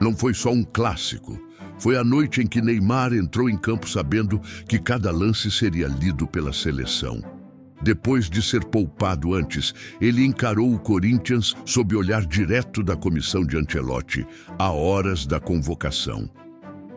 não foi só um clássico. Foi a noite em que Neymar entrou em campo sabendo que cada lance seria lido pela seleção. Depois de ser poupado antes, ele encarou o Corinthians sob o olhar direto da comissão de Ancelotti, a horas da convocação.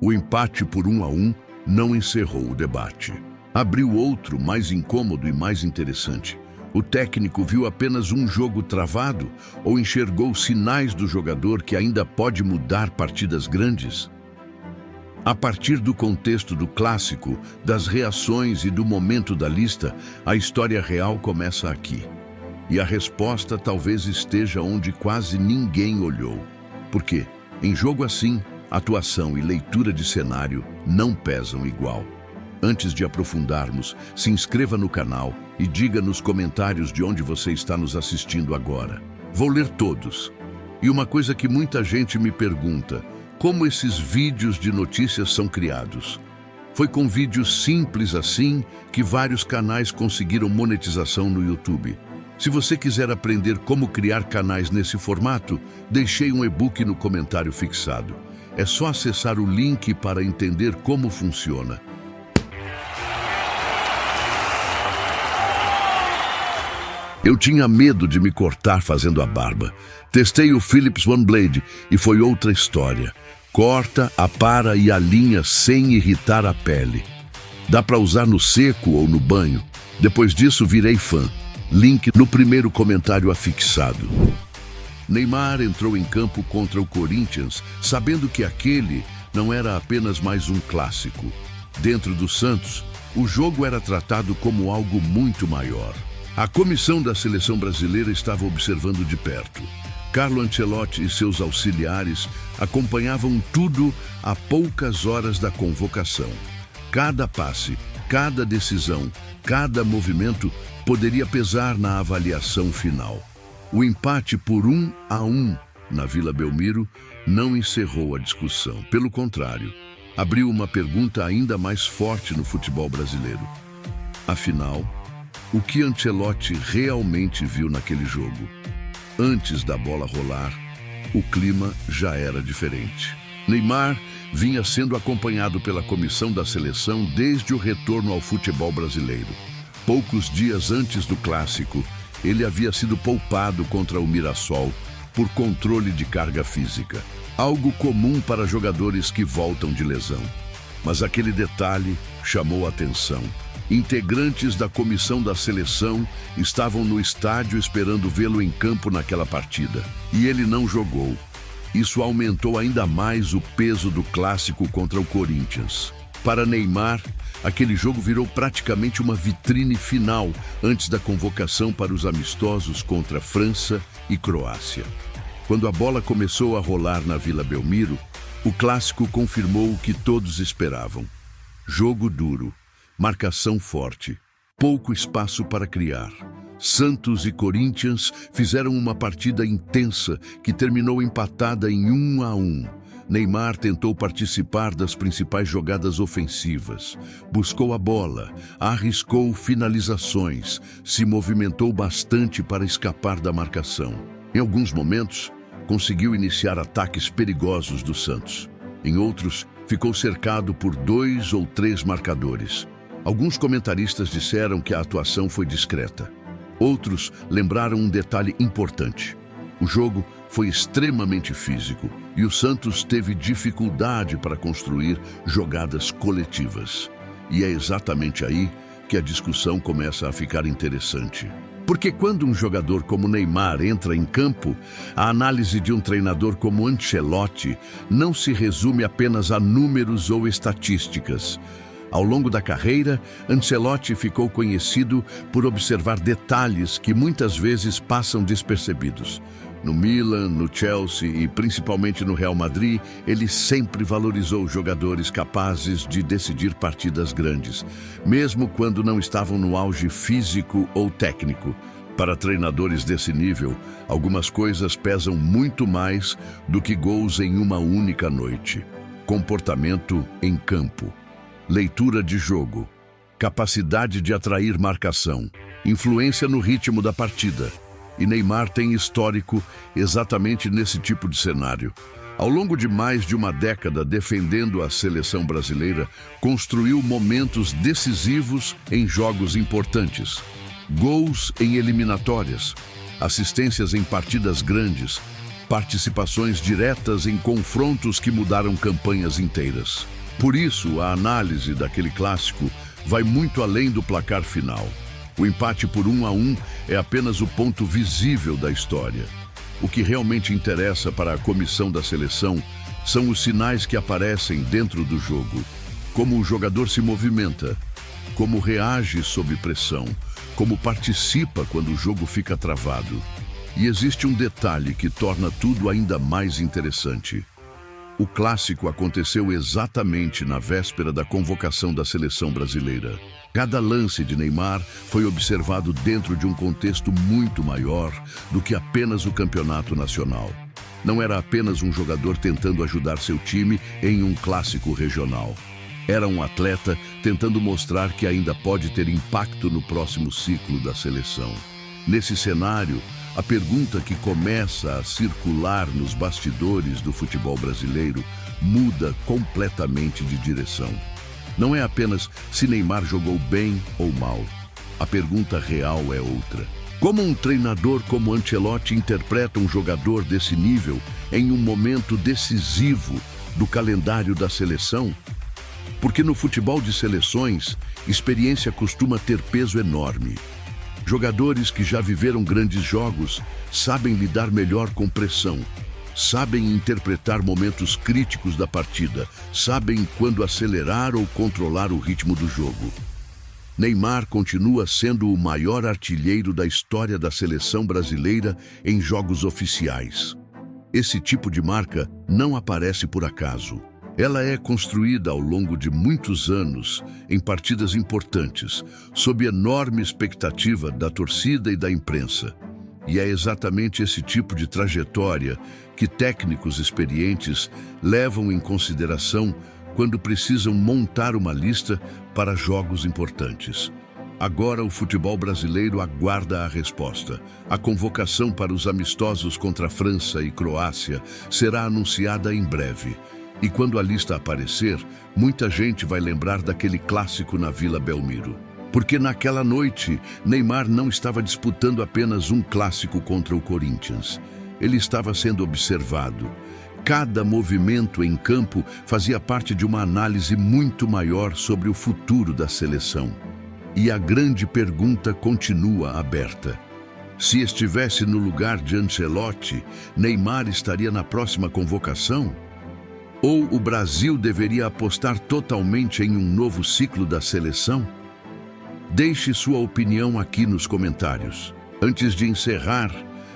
O empate por 1-1 não encerrou o debate. Abriu outro, mais incômodo e mais interessante. O técnico viu apenas um jogo travado ou enxergou sinais do jogador que ainda pode mudar partidas grandes? A partir do contexto do clássico, das reações e do momento da lista, a história real começa aqui. E a resposta talvez esteja onde quase ninguém olhou. Por quê? Em jogo assim, atuação e leitura de cenário não pesam igual. Antes de aprofundarmos, se inscreva no canal e diga nos comentários de onde você está nos assistindo agora. Vou ler todos. E uma coisa que muita gente me pergunta: como esses vídeos de notícias são criados? Foi com vídeos simples assim que vários canais conseguiram monetização no YouTube. Se você quiser aprender como criar canais nesse formato, deixei um e-book no comentário fixado. É só acessar o link para entender como funciona. Eu tinha medo de me cortar fazendo a barba. Testei o Philips OneBlade e foi outra história. Corta, apara e alinha sem irritar a pele. Dá para usar no seco ou no banho. Depois disso, virei fã. Link no primeiro comentário afixado. Neymar entrou em campo contra o Corinthians, sabendo que aquele não era apenas mais um clássico. Dentro do Santos, o jogo era tratado como algo muito maior. A comissão da seleção brasileira estava observando de perto. Carlo Ancelotti e seus auxiliares acompanhavam tudo a poucas horas da convocação. Cada passe, cada decisão, cada movimento poderia pesar na avaliação final. O empate por 1-1 na Vila Belmiro não encerrou a discussão. Pelo contrário, abriu uma pergunta ainda mais forte no futebol brasileiro. Afinal, o que Ancelotti realmente viu naquele jogo? Antes da bola rolar, o clima já era diferente. Neymar vinha sendo acompanhado pela comissão da seleção desde o retorno ao futebol brasileiro. Poucos dias antes do clássico, ele havia sido poupado contra o Mirassol por controle de carga física, algo comum para jogadores que voltam de lesão. Mas aquele detalhe chamou a atenção. Integrantes da comissão da seleção estavam no estádio esperando vê-lo em campo naquela partida. E ele não jogou. Isso aumentou ainda mais o peso do clássico contra o Corinthians. Para Neymar, aquele jogo virou praticamente uma vitrine final antes da convocação para os amistosos contra França e Croácia. Quando a bola começou a rolar na Vila Belmiro, o clássico confirmou o que todos esperavam. Jogo duro. Marcação forte, pouco espaço para criar. Santos e Corinthians fizeram uma partida intensa que terminou empatada em 1-1. Neymar tentou participar das principais jogadas ofensivas, buscou a bola, arriscou finalizações, se movimentou bastante para escapar da marcação. Em alguns momentos, conseguiu iniciar ataques perigosos do Santos. Em outros, ficou cercado por 2 ou 3 marcadores. Alguns comentaristas disseram que a atuação foi discreta. Outros lembraram um detalhe importante. O jogo foi extremamente físico e o Santos teve dificuldade para construir jogadas coletivas. E é exatamente aí que a discussão começa a ficar interessante. Porque quando um jogador como Neymar entra em campo, a análise de um treinador como Ancelotti não se resume apenas a números ou estatísticas. Ao longo da carreira, Ancelotti ficou conhecido por observar detalhes que muitas vezes passam despercebidos. No Milan, no Chelsea e principalmente no Real Madrid, ele sempre valorizou jogadores capazes de decidir partidas grandes, mesmo quando não estavam no auge físico ou técnico. Para treinadores desse nível, algumas coisas pesam muito mais do que gols em uma única noite. Comportamento em campo. Leitura de jogo, capacidade de atrair marcação, influência no ritmo da partida. E Neymar tem histórico exatamente nesse tipo de cenário. Ao longo de mais de uma década defendendo a seleção brasileira, construiu momentos decisivos em jogos importantes. Gols em eliminatórias, assistências em partidas grandes, participações diretas em confrontos que mudaram campanhas inteiras. Por isso, a análise daquele clássico vai muito além do placar final. O empate por 1-1 é apenas o ponto visível da história. O que realmente interessa para a comissão da seleção são os sinais que aparecem dentro do jogo. Como o jogador se movimenta, como reage sob pressão, como participa quando o jogo fica travado. E existe um detalhe que torna tudo ainda mais interessante. O clássico aconteceu exatamente na véspera da convocação da seleção brasileira. Cada lance de Neymar foi observado dentro de um contexto muito maior do que apenas o campeonato nacional. Não era apenas um jogador tentando ajudar seu time em um clássico regional. Era um atleta tentando mostrar que ainda pode ter impacto no próximo ciclo da seleção. Nesse cenário, a pergunta que começa a circular nos bastidores do futebol brasileiro muda completamente de direção. Não é apenas se Neymar jogou bem ou mal. A pergunta real é outra. Como um treinador como Ancelotti interpreta um jogador desse nível em um momento decisivo do calendário da seleção? Porque no futebol de seleções, experiência costuma ter peso enorme. Jogadores que já viveram grandes jogos sabem lidar melhor com pressão, sabem interpretar momentos críticos da partida, sabem quando acelerar ou controlar o ritmo do jogo. Neymar continua sendo o maior artilheiro da história da seleção brasileira em jogos oficiais. Esse tipo de marca não aparece por acaso. Ela é construída ao longo de muitos anos, em partidas importantes, sob enorme expectativa da torcida e da imprensa. E é exatamente esse tipo de trajetória que técnicos experientes levam em consideração quando precisam montar uma lista para jogos importantes. Agora o futebol brasileiro aguarda a resposta. A convocação para os amistosos contra a França e Croácia será anunciada em breve. E quando a lista aparecer, muita gente vai lembrar daquele clássico na Vila Belmiro. Porque naquela noite, Neymar não estava disputando apenas um clássico contra o Corinthians. Ele estava sendo observado. Cada movimento em campo fazia parte de uma análise muito maior sobre o futuro da seleção. E a grande pergunta continua aberta. Se estivesse no lugar de Ancelotti, Neymar estaria na próxima convocação? Ou o Brasil deveria apostar totalmente em um novo ciclo da seleção? Deixe sua opinião aqui nos comentários. Antes de encerrar,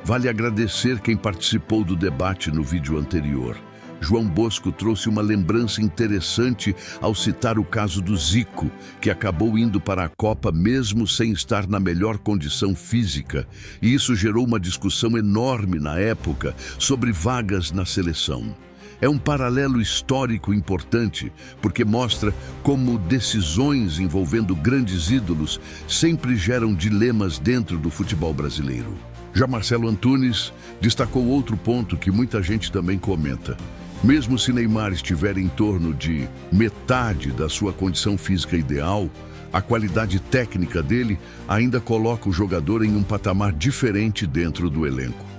vale agradecer quem participou do debate no vídeo anterior. João Bosco trouxe uma lembrança interessante ao citar o caso do Zico, que acabou indo para a Copa mesmo sem estar na melhor condição física, e isso gerou uma discussão enorme na época sobre vagas na seleção. É um paralelo histórico importante, porque mostra como decisões envolvendo grandes ídolos sempre geram dilemas dentro do futebol brasileiro. Já Marcelo Antunes destacou outro ponto que muita gente também comenta. Mesmo se Neymar estiver em torno de metade da sua condição física ideal, a qualidade técnica dele ainda coloca o jogador em um patamar diferente dentro do elenco.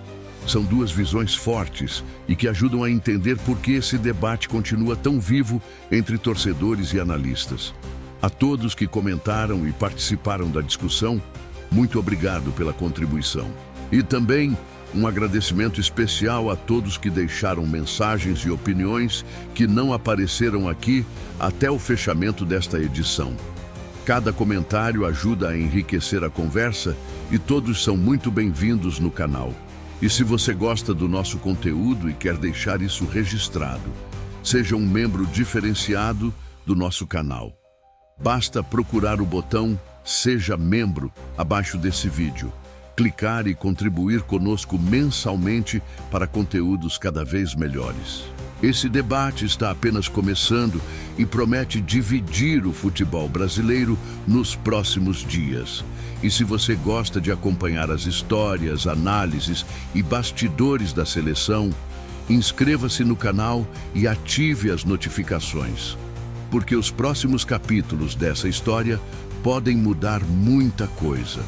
São duas visões fortes e que ajudam a entender por que esse debate continua tão vivo entre torcedores e analistas. A todos que comentaram e participaram da discussão, muito obrigado pela contribuição. E também um agradecimento especial a todos que deixaram mensagens e opiniões que não apareceram aqui até o fechamento desta edição. Cada comentário ajuda a enriquecer a conversa e todos são muito bem-vindos no canal. E se você gosta do nosso conteúdo e quer deixar isso registrado, seja um membro diferenciado do nosso canal. Basta procurar o botão Seja Membro abaixo desse vídeo, clicar e contribuir conosco mensalmente para conteúdos cada vez melhores. Esse debate está apenas começando e promete dividir o futebol brasileiro nos próximos dias. E se você gosta de acompanhar as histórias, análises e bastidores da seleção, inscreva-se no canal e ative as notificações, porque os próximos capítulos dessa história podem mudar muita coisa.